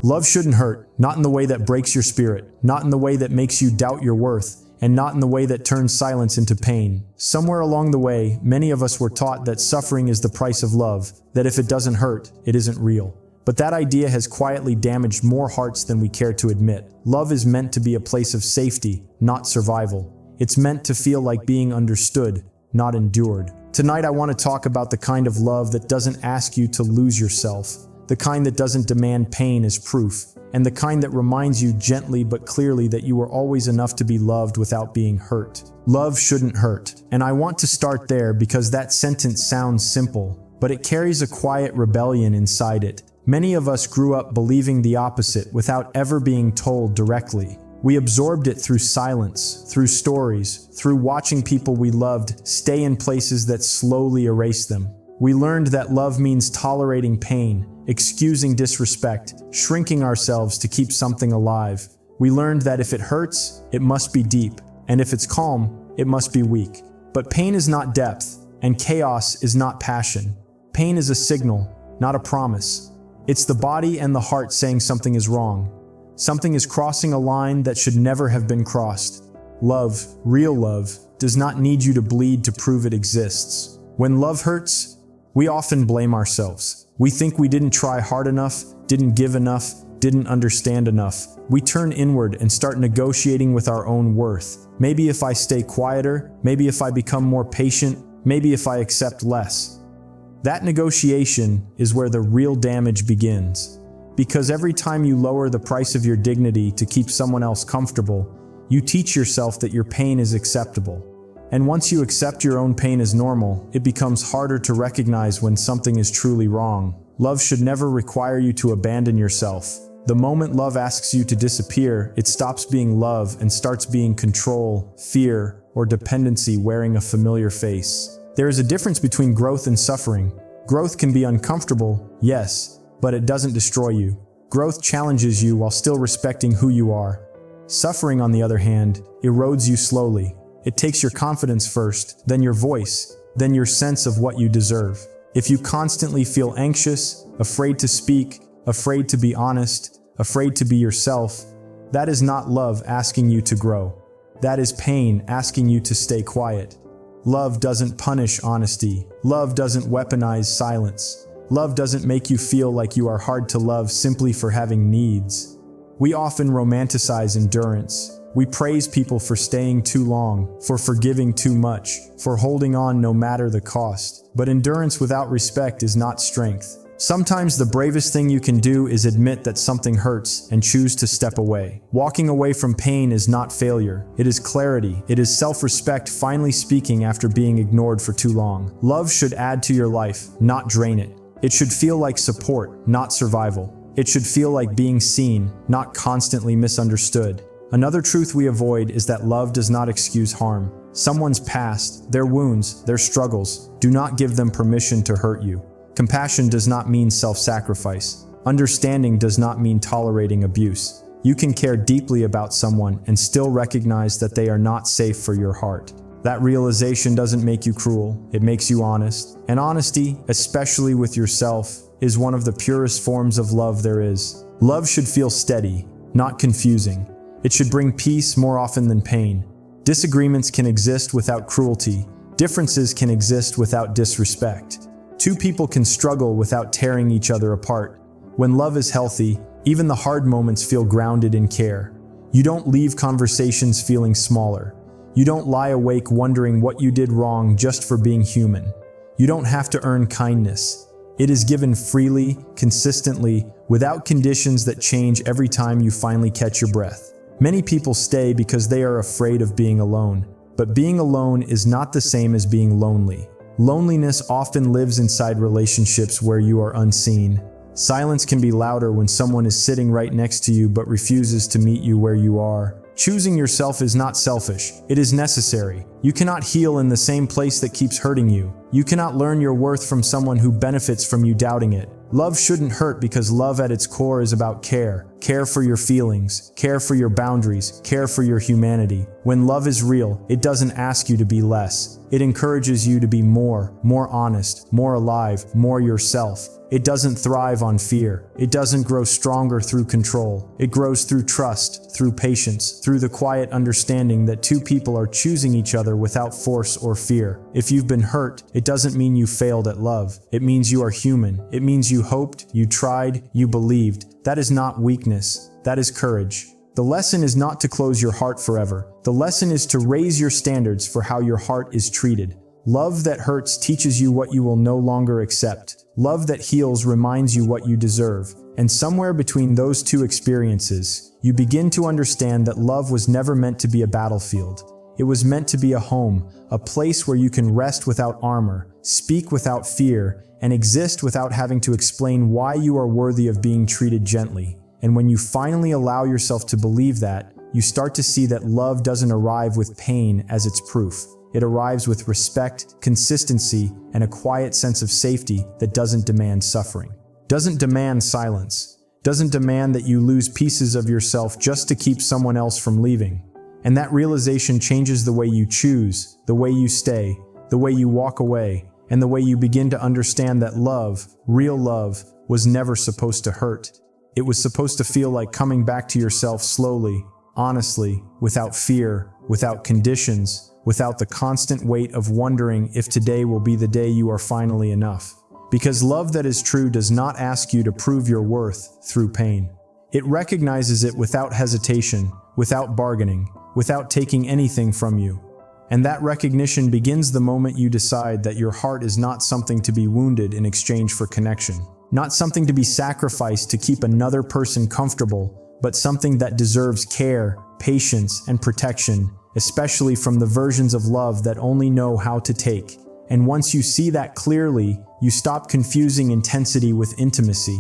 Love shouldn't hurt, not in the way that breaks your spirit, not in the way that makes you doubt your worth, and not in the way that turns silence into pain. Somewhere along the way, many of us were taught that suffering is the price of love, that if it doesn't hurt, it isn't real. But that idea has quietly damaged more hearts than we care to admit. Love is meant to be a place of safety, not survival. It's meant to feel like being understood, not endured. Tonight I want to talk about the kind of love that doesn't ask you to lose yourself, the kind that doesn't demand pain as proof, and the kind that reminds you gently but clearly that you are always enough to be loved without being hurt. Love shouldn't hurt. And I want to start there because that sentence sounds simple, but it carries a quiet rebellion inside it. Many of us grew up believing the opposite without ever being told directly. We absorbed it through silence, through stories, through watching people we loved stay in places that slowly erased them. We learned that love means tolerating pain, excusing disrespect, shrinking ourselves to keep something alive. We learned that if it hurts, it must be deep, and if it's calm, it must be weak. But pain is not depth, and chaos is not passion. Pain is a signal, not a promise. It's the body and the heart saying something is wrong. Something is crossing a line that should never have been crossed. Love, real love, does not need you to bleed to prove it exists. When love hurts, we often blame ourselves. We think we didn't try hard enough, didn't give enough, didn't understand enough. We turn inward and start negotiating with our own worth. Maybe if I stay quieter, maybe if I become more patient, maybe if I accept less. That negotiation is where the real damage begins. Because every time you lower the price of your dignity to keep someone else comfortable, you teach yourself that your pain is acceptable. And once you accept your own pain as normal, it becomes harder to recognize when something is truly wrong. Love should never require you to abandon yourself. The moment love asks you to disappear, it stops being love and starts being control, fear, or dependency wearing a familiar face. There is a difference between growth and suffering. Growth can be uncomfortable, yes, but it doesn't destroy you. Growth challenges you while still respecting who you are. Suffering, on the other hand, erodes you slowly. It takes your confidence first, then your voice, then your sense of what you deserve. If you constantly feel anxious, afraid to speak, afraid to be honest, afraid to be yourself, that is not love asking you to grow. That is pain asking you to stay quiet. Love doesn't punish honesty. Love doesn't weaponize silence. Love doesn't make you feel like you are hard to love simply for having needs. We often romanticize endurance. We praise people for staying too long, for forgiving too much, for holding on no matter the cost. But endurance without respect is not strength. Sometimes the bravest thing you can do is admit that something hurts and choose to step away. Walking away from pain is not failure. It is clarity. It is self-respect finally speaking after being ignored for too long. Love should add to your life, not drain it. It should feel like support, not survival. It should feel like being seen, not constantly misunderstood. Another truth we avoid is that love does not excuse harm. Someone's past, their wounds, their struggles, do not give them permission to hurt you. Compassion does not mean self-sacrifice. Understanding does not mean tolerating abuse. You can care deeply about someone and still recognize that they are not safe for your heart. That realization doesn't make you cruel, it makes you honest. And honesty, especially with yourself, is one of the purest forms of love there is. Love should feel steady, not confusing. It should bring peace more often than pain. Disagreements can exist without cruelty. Differences can exist without disrespect. Two people can struggle without tearing each other apart. When love is healthy, even the hard moments feel grounded in care. You don't leave conversations feeling smaller. You don't lie awake wondering what you did wrong just for being human. You don't have to earn kindness. It is given freely, consistently, without conditions that change every time you finally catch your breath. Many people stay because they are afraid of being alone, but being alone is not the same as being lonely. Loneliness often lives inside relationships where you are unseen. Silence can be louder when someone is sitting right next to you but refuses to meet you where you are. Choosing yourself is not selfish, it is necessary. You cannot heal in the same place that keeps hurting you. You cannot learn your worth from someone who benefits from you doubting it. Love shouldn't hurt because love at its core is about care, Care for your feelings, care for your boundaries, care for your humanity. When love is real, it doesn't ask you to be less. It encourages you to be more honest, more alive, more yourself. It doesn't thrive on fear. It doesn't grow stronger through control. It grows through trust, through patience, through the quiet understanding that two people are choosing each other without force or fear. If you've been hurt, it doesn't mean you failed at love. It means you are human. It means you hoped, you tried, you believed. That is not weakness. That is courage. The lesson is not to close your heart forever. The lesson is to raise your standards for how your heart is treated. Love that hurts teaches you what you will no longer accept. Love that heals reminds you what you deserve. And somewhere between those two experiences, you begin to understand that love was never meant to be a battlefield. It was meant to be a home, a place where you can rest without armor, speak without fear, and exist without having to explain why you are worthy of being treated gently. And when you finally allow yourself to believe that, you start to see that love doesn't arrive with pain as its proof. It arrives with respect, consistency, and a quiet sense of safety that doesn't demand suffering. Doesn't demand silence. Doesn't demand that you lose pieces of yourself just to keep someone else from leaving. And that realization changes the way you choose, the way you stay, the way you walk away, and the way you begin to understand that love, real love, was never supposed to hurt. It was supposed to feel like coming back to yourself slowly, honestly, without fear, without conditions, without the constant weight of wondering if today will be the day you are finally enough. Because love that is true does not ask you to prove your worth through pain. It recognizes it without hesitation, without bargaining, without taking anything from you. And that recognition begins the moment you decide that your heart is not something to be wounded in exchange for connection. Not something to be sacrificed to keep another person comfortable, but something that deserves care, patience, and protection, especially from the versions of love that only know how to take. And once you see that clearly, you stop confusing intensity with intimacy.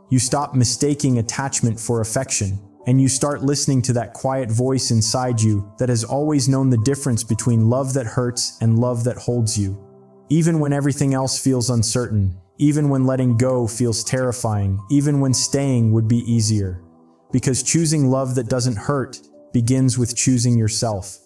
You stop mistaking attachment for affection, and you start listening to that quiet voice inside you that has always known the difference between love that hurts and love that holds you. Even when everything else feels uncertain, even when letting go feels terrifying, even when staying would be easier. Because choosing love that doesn't hurt begins with choosing yourself.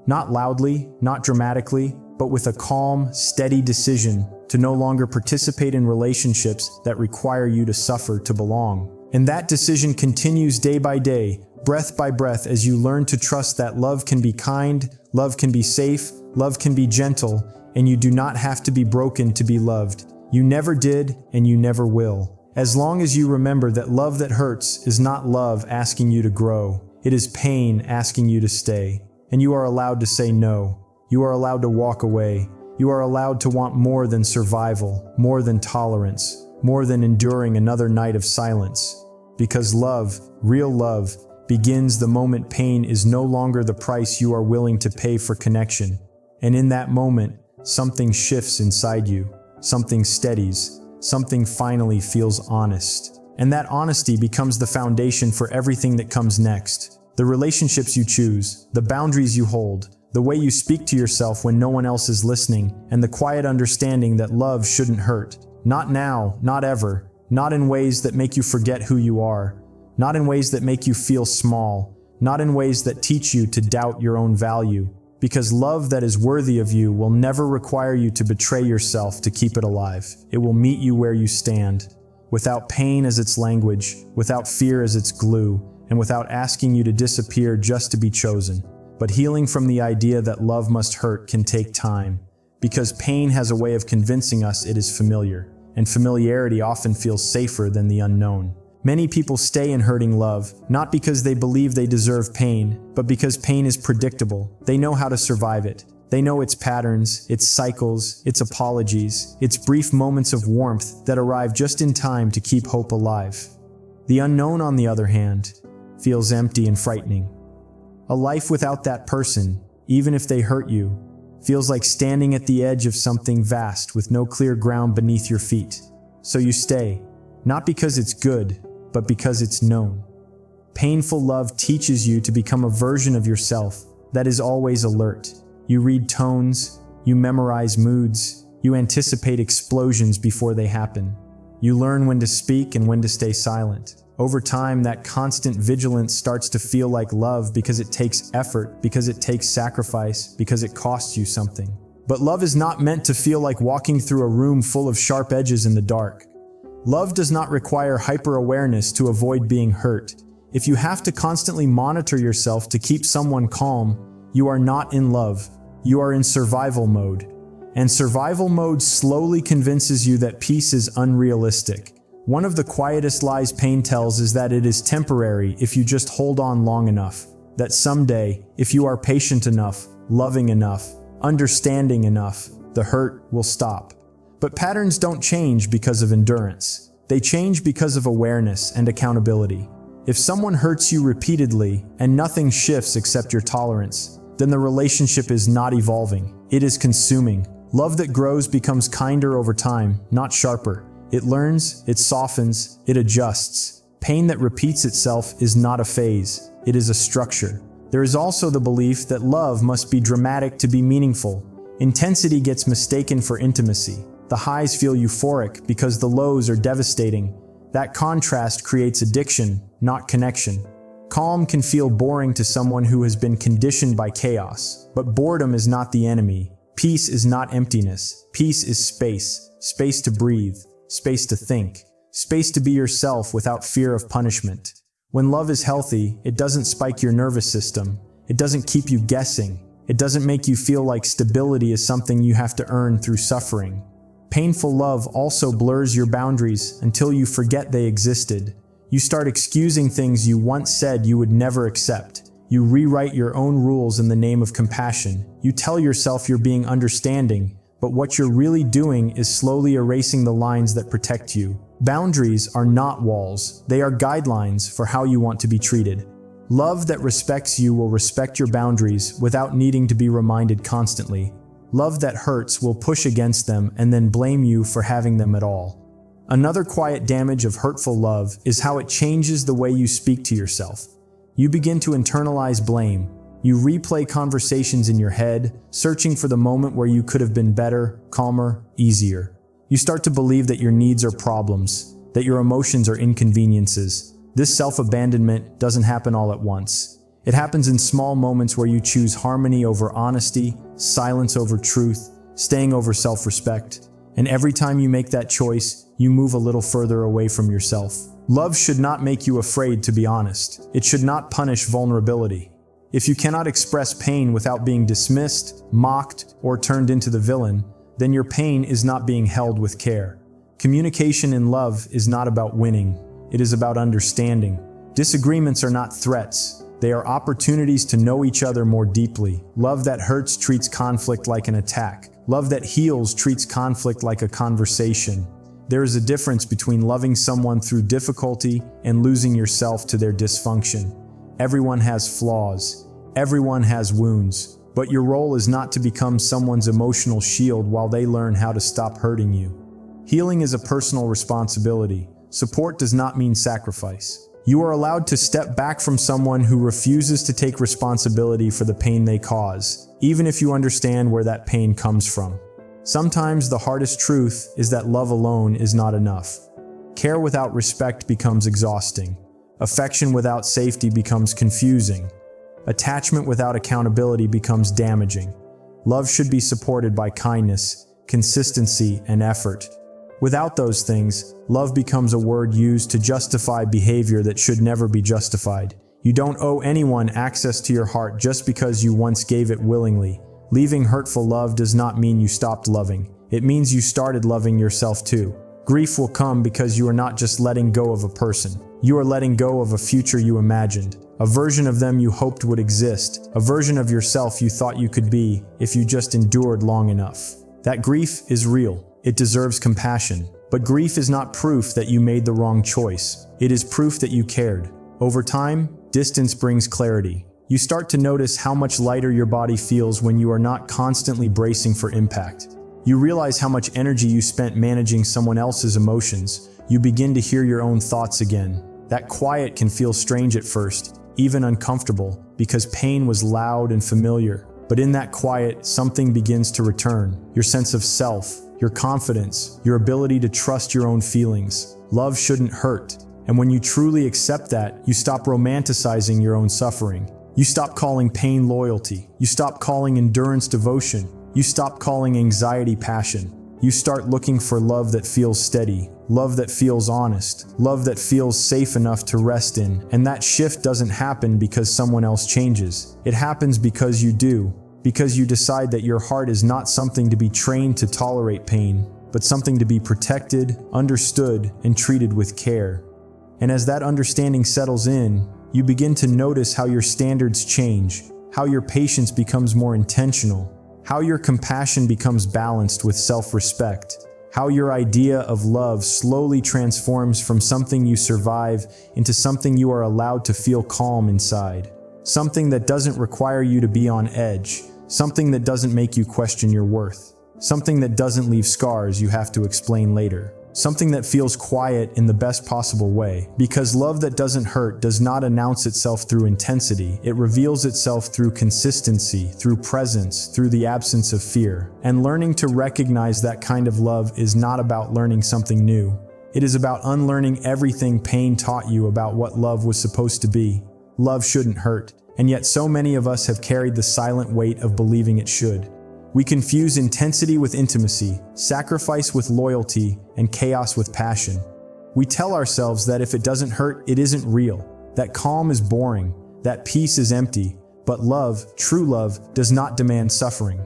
Not loudly, not dramatically, but with a calm, steady decision to no longer participate in relationships that require you to suffer to belong. And that decision continues day by day, breath by breath, as you learn to trust that love can be kind, love can be safe, love can be gentle, and you do not have to be broken to be loved. You never did, and you never will. As long as you remember that love that hurts is not love asking you to grow. It is pain asking you to stay. And you are allowed to say no. You are allowed to walk away. You are allowed to want more than survival, more than tolerance, more than enduring another night of silence. Because love, real love, begins the moment pain is no longer the price you are willing to pay for connection. And in that moment, something shifts inside you. Something steadies. Something finally feels honest. And that honesty becomes the foundation for everything that comes next. The relationships you choose, the boundaries you hold, the way you speak to yourself when no one else is listening, and the quiet understanding that love shouldn't hurt. Not now, not ever, not in ways that make you forget who you are, not in ways that make you feel small, not in ways that teach you to doubt your own value. Because love that is worthy of you will never require you to betray yourself to keep it alive. It will meet you where you stand, without pain as its language, without fear as its glue, and without asking you to disappear just to be chosen. But healing from the idea that love must hurt can take time, because pain has a way of convincing us it is familiar, and familiarity often feels safer than the unknown. Many people stay in hurting love, not because they believe they deserve pain, but because pain is predictable. They know how to survive it. They know its patterns, its cycles, its apologies, its brief moments of warmth that arrive just in time to keep hope alive. The unknown, on the other hand, feels empty and frightening. A life without that person, even if they hurt you, feels like standing at the edge of something vast with no clear ground beneath your feet. So you stay, not because it's good, but because it's known. Painful love teaches you to become a version of yourself that is always alert. You read tones, you memorize moods, you anticipate explosions before they happen. You learn when to speak and when to stay silent. Over time, that constant vigilance starts to feel like love because it takes effort, because it takes sacrifice, because it costs you something. But love is not meant to feel like walking through a room full of sharp edges in the dark. Love does not require hyper-awareness to avoid being hurt. If you have to constantly monitor yourself to keep someone calm, you are not in love. You are in survival mode. And survival mode slowly convinces you that peace is unrealistic. One of the quietest lies pain tells is that it is temporary if you just hold on long enough. That someday, if you are patient enough, loving enough, understanding enough, the hurt will stop. But patterns don't change because of endurance. They change because of awareness and accountability. If someone hurts you repeatedly and nothing shifts except your tolerance, then the relationship is not evolving. It is consuming. Love that grows becomes kinder over time, not sharper. It learns, it softens, it adjusts. Pain that repeats itself is not a phase. It is a structure. There is also the belief that love must be dramatic to be meaningful. Intensity gets mistaken for intimacy. The highs feel euphoric because the lows are devastating. That contrast creates addiction, not connection. Calm can feel boring to someone who has been conditioned by chaos. But boredom is not the enemy. Peace is not emptiness. Peace is space. Space to breathe. Space to think. Space to be yourself without fear of punishment. When love is healthy, it doesn't spike your nervous system. It doesn't keep you guessing. It doesn't make you feel like stability is something you have to earn through suffering. Painful love also blurs your boundaries until you forget they existed. You start excusing things you once said you would never accept. You rewrite your own rules in the name of compassion. You tell yourself you're being understanding, but what you're really doing is slowly erasing the lines that protect you. Boundaries are not walls. They are guidelines for how you want to be treated. Love that respects you will respect your boundaries without needing to be reminded constantly. Love that hurts will push against them and then blame you for having them at all. Another quiet damage of hurtful love is how it changes the way you speak to yourself. You begin to internalize blame. You replay conversations in your head, searching for the moment where you could have been better, calmer, easier. You start to believe that your needs are problems, that your emotions are inconveniences. This self-abandonment doesn't happen all at once. It happens in small moments where you choose harmony over honesty, silence over truth, staying over self-respect. And every time you make that choice, you move a little further away from yourself. Love should not make you afraid to be honest. It should not punish vulnerability. If you cannot express pain without being dismissed, mocked, or turned into the villain, then your pain is not being held with care. Communication in love is not about winning. It is about understanding. Disagreements are not threats. They are opportunities to know each other more deeply. Love that hurts treats conflict like an attack. Love that heals treats conflict like a conversation. There is a difference between loving someone through difficulty and losing yourself to their dysfunction. Everyone has flaws. Everyone has wounds. But your role is not to become someone's emotional shield while they learn how to stop hurting you. Healing is a personal responsibility. Support does not mean sacrifice. You are allowed to step back from someone who refuses to take responsibility for the pain they cause, even if you understand where that pain comes from. Sometimes the hardest truth is that love alone is not enough. Care without respect becomes exhausting. Affection without safety becomes confusing. Attachment without accountability becomes damaging. Love should be supported by kindness, consistency, and effort. Without those things, love becomes a word used to justify behavior that should never be justified. You don't owe anyone access to your heart just because you once gave it willingly. Leaving hurtful love does not mean you stopped loving. It means you started loving yourself too. Grief will come because you are not just letting go of a person. You are letting go of a future you imagined, a version of them you hoped would exist, a version of yourself you thought you could be if you just endured long enough. That grief is real. It deserves compassion. But grief is not proof that you made the wrong choice. It is proof that you cared. Over time, distance brings clarity. You start to notice how much lighter your body feels when you are not constantly bracing for impact. You realize how much energy you spent managing someone else's emotions. You begin to hear your own thoughts again. That quiet can feel strange at first, even uncomfortable, because pain was loud and familiar. But in that quiet, something begins to return. Your sense of self, your confidence, your ability to trust your own feelings. Love shouldn't hurt. And when you truly accept that, you stop romanticizing your own suffering. You stop calling pain loyalty. You stop calling endurance devotion. You stop calling anxiety passion. You start looking for love that feels steady, love that feels honest, love that feels safe enough to rest in. And that shift doesn't happen because someone else changes. It happens because you do, because you decide that your heart is not something to be trained to tolerate pain, but something to be protected, understood, and treated with care. And as that understanding settles in, you begin to notice how your standards change, how your patience becomes more intentional, how your compassion becomes balanced with self-respect, how your idea of love slowly transforms from something you survive into something you are allowed to feel calm inside. Something that doesn't require you to be on edge, something that doesn't make you question your worth, something that doesn't leave scars you have to explain later. Something that feels quiet in the best possible way. Because love that doesn't hurt does not announce itself through intensity. It reveals itself through consistency, through presence, through the absence of fear. And learning to recognize that kind of love is not about learning something new. It is about unlearning everything pain taught you about what love was supposed to be. Love shouldn't hurt. And yet so many of us have carried the silent weight of believing it should. We confuse intensity with intimacy, sacrifice with loyalty, and chaos with passion. We tell ourselves that if it doesn't hurt, it isn't real, that calm is boring, that peace is empty, but love, true love, does not demand suffering.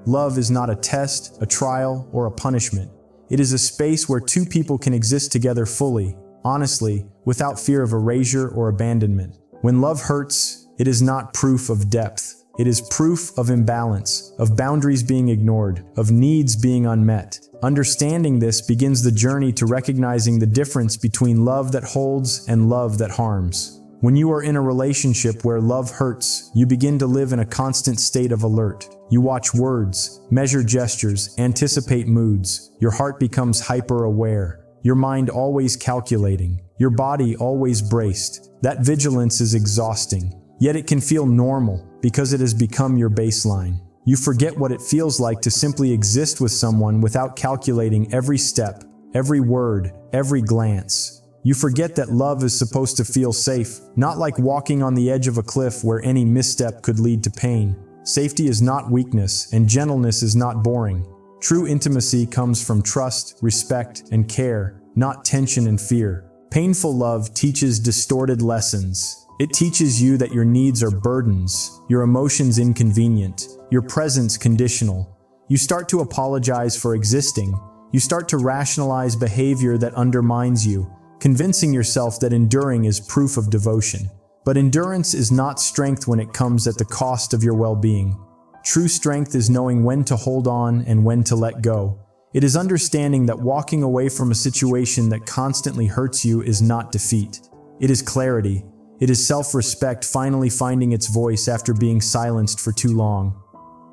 Love is not a test, a trial, or a punishment. It is a space where two people can exist together fully, honestly, without fear of erasure or abandonment. When love hurts, it is not proof of depth. It is proof of imbalance, of boundaries being ignored, of needs being unmet. Understanding this begins the journey to recognizing the difference between love that holds and love that harms. When you are in a relationship where love hurts, you begin to live in a constant state of alert. You watch words, measure gestures, anticipate moods. Your heart becomes hyper-aware. Your mind always calculating. Your body always braced. That vigilance is exhausting. Yet it can feel normal because it has become your baseline. You forget what it feels like to simply exist with someone without calculating every step, every word, every glance. You forget that love is supposed to feel safe, not like walking on the edge of a cliff where any misstep could lead to pain. Safety is not weakness, and gentleness is not boring. True intimacy comes from trust, respect, and care, not tension and fear. Painful love teaches distorted lessons. It teaches you that your needs are burdens, your emotions inconvenient, your presence conditional. You start to apologize for existing. You start to rationalize behavior that undermines you, convincing yourself that enduring is proof of devotion. But endurance is not strength when it comes at the cost of your well-being. True strength is knowing when to hold on and when to let go. It is understanding that walking away from a situation that constantly hurts you is not defeat. It is clarity. It is self-respect finally finding its voice after being silenced for too long.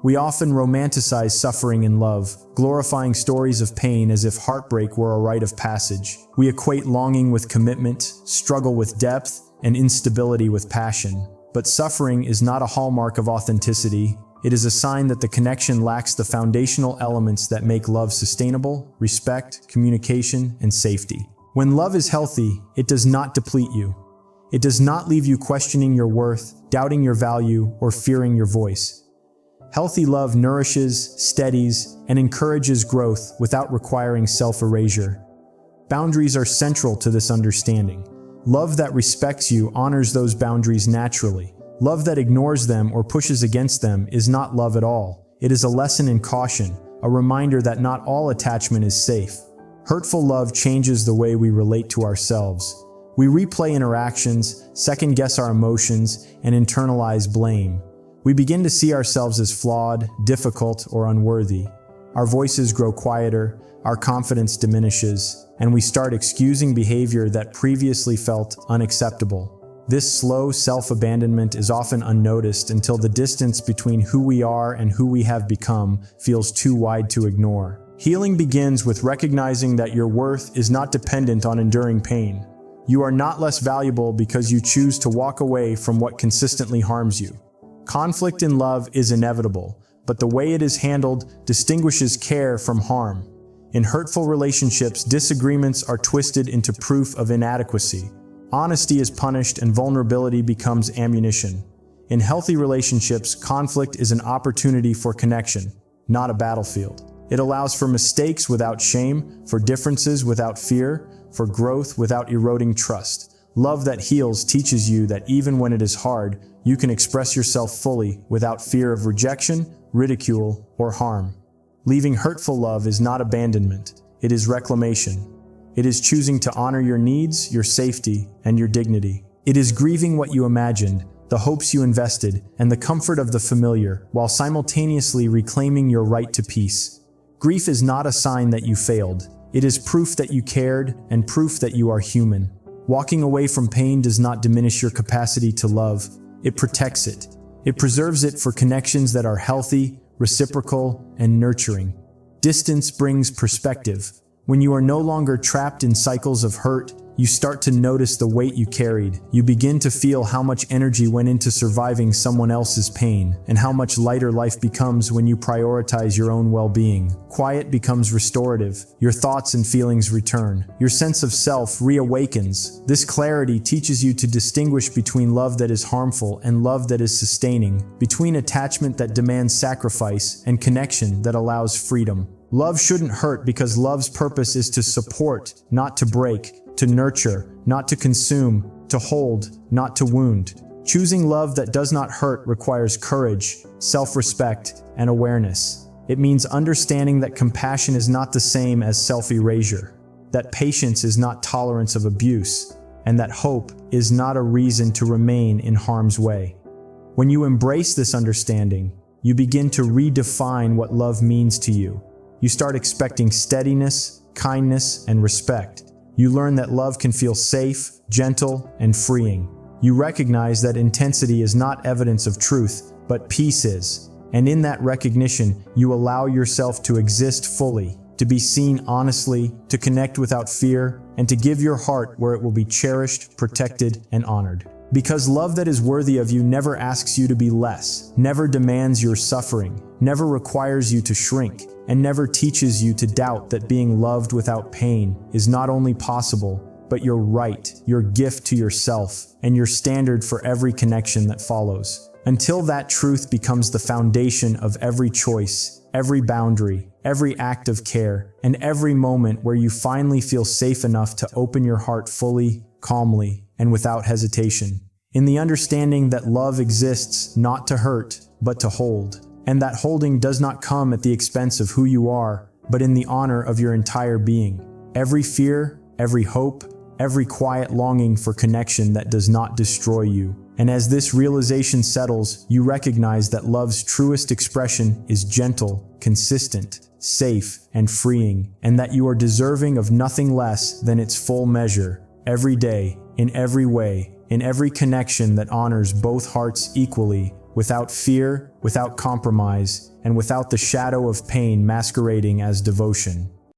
We often romanticize suffering in love, glorifying stories of pain as if heartbreak were a rite of passage. We equate longing with commitment, struggle with depth, and instability with passion. But suffering is not a hallmark of authenticity. It is a sign that the connection lacks the foundational elements that make love sustainable: respect, communication, and safety. When love is healthy, it does not deplete you. It does not leave you questioning your worth, doubting your value, or fearing your voice. Healthy love nourishes, steadies, and encourages growth without requiring self-erasure. Boundaries are central to this understanding. Love that respects you honors those boundaries naturally. Love that ignores them or pushes against them is not love at all. It is a lesson in caution, a reminder that not all attachment is safe. Hurtful love changes the way we relate to ourselves. We replay interactions, second-guess our emotions, and internalize blame. We begin to see ourselves as flawed, difficult, or unworthy. Our voices grow quieter, our confidence diminishes, and we start excusing behavior that previously felt unacceptable. This slow self-abandonment is often unnoticed until the distance between who we are and who we have become feels too wide to ignore. Healing begins with recognizing that your worth is not dependent on enduring pain. You are not less valuable because you choose to walk away from what consistently harms you. Conflict in love is inevitable, but the way it is handled distinguishes care from harm. In hurtful relationships, disagreements are twisted into proof of inadequacy. Honesty is punished and vulnerability becomes ammunition. In healthy relationships, conflict is an opportunity for connection, not a battlefield. It allows for mistakes without shame, for differences without fear, for growth without eroding trust. Love that heals teaches you that even when it is hard, you can express yourself fully without fear of rejection, ridicule, or harm. Leaving hurtful love is not abandonment, it is reclamation. It is choosing to honor your needs, your safety, and your dignity. It is grieving what you imagined, the hopes you invested, and the comfort of the familiar, while simultaneously reclaiming your right to peace. Grief is not a sign that you failed. It is proof that you cared and proof that you are human. Walking away from pain does not diminish your capacity to love. It protects it. It preserves it for connections that are healthy, reciprocal, and nurturing. Distance brings perspective. When you are no longer trapped in cycles of hurt, you start to notice the weight you carried. You begin to feel how much energy went into surviving someone else's pain, and how much lighter life becomes when you prioritize your own well-being. Quiet becomes restorative. Your thoughts and feelings return. Your sense of self reawakens. This clarity teaches you to distinguish between love that is harmful and love that is sustaining, between attachment that demands sacrifice and connection that allows freedom. Love shouldn't hurt because love's purpose is to support, not to break, to nurture, not to consume, to hold, not to wound. Choosing love that does not hurt requires courage, self-respect, and awareness. It means understanding that compassion is not the same as self-erasure, that patience is not tolerance of abuse, and that hope is not a reason to remain in harm's way. When you embrace this understanding, you begin to redefine what love means to you. You start expecting steadiness, kindness, and respect. You learn that love can feel safe, gentle, and freeing. You recognize that intensity is not evidence of truth, but peace is. And in that recognition, you allow yourself to exist fully, to be seen honestly, to connect without fear, and to give your heart where it will be cherished, protected, and honored. Because love that is worthy of you never asks you to be less, never demands your suffering, never requires you to shrink, and never teaches you to doubt that being loved without pain is not only possible, but your right, your gift to yourself, and your standard for every connection that follows. Until that truth becomes the foundation of every choice, every boundary, every act of care, and every moment where you finally feel safe enough to open your heart fully, calmly, and without hesitation. In the understanding that love exists not to hurt, but to hold. And that holding does not come at the expense of who you are, but in the honor of your entire being. Every fear, every hope, every quiet longing for connection that does not destroy you. And as this realization settles, you recognize that love's truest expression is gentle, consistent, safe, and freeing, and that you are deserving of nothing less than its full measure, every day, in every way, in every connection that honors both hearts equally, without fear, without compromise, and without the shadow of pain masquerading as devotion.